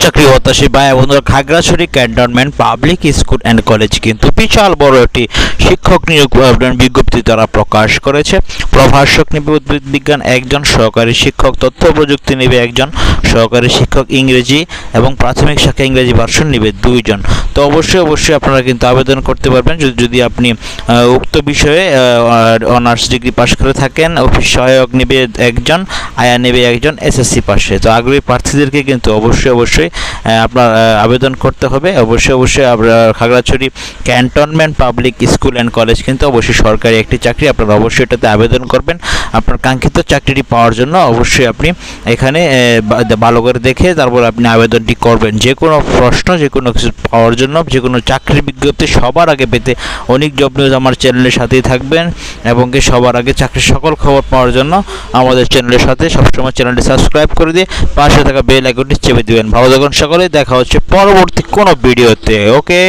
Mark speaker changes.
Speaker 1: চাকরি হতাশী ভাই বন্ধুরা, Khagrachari cantonment public school and college কিন্তু বিশাল বড় একটি শিক্ষক নিয়োগ বিজ্ঞপ্তি তারা প্রকাশ করেছে। প্রভাষক নেবে উদ্ভিদ বিজ্ঞান একজন, সহকারী শিক্ষক তথ্য প্রযুক্তি নেবে একজন, সহকারী শিক্ষক ইংরেজি এবং প্রাথমিক শাখা ইংরেজি ভার্সন নেবে 2 জন। তো অবশ্যই আপনারা কিন্তু আবেদন করতে পারবেন যদি আপনি উক্ত বিষয়ে অনার্স ডিগ্রি পাশ করে থাকেন। অফিস সহায়ক নেবে একজন, আয়া নেবে একজন, এসএসসি পাশে। তো আগ্রহী প্রার্থীদেরকে কিন্তু অবশ্যই আপনার আবেদন করতে হবে। অবশ্যই আপনার Khagrachari cantonment public school and college কিন্তু অবশ্যই সরকারি একটি চাকরি। আপনারা অবশ্যই এটাতে আবেদন করবেন আপনার কাঙ্ক্ষিত চাকরিটি পাওয়ার জন্য। অবশ্যই আপনি এখানে ভালো করে দেখে তারপর আপনি আবেদনটি করবেন। যে কোনো প্রশ্ন, যে কোনো কিছু পাওয়ার জন্য, যে কোনো চাকরির বিজ্ঞপ্তি সবার আগে পেতে অনেক জব নিউজ আমার চ্যানেলের সাথেই থাকবেন এবং সবার আগে চাকরির সকল খবর পাওয়ার জন্য আমাদের চ্যানেলের সাথে সবসময় চ্যানেলটি সাবস্ক্রাইব করে দিয়ে পাশে থাকা বেল আইকনটি চেপে দিবেন। ভালো থাকুন সকলে, দেখা হচ্ছে পরবর্তী কোনো ভিডিওতে। ওকে।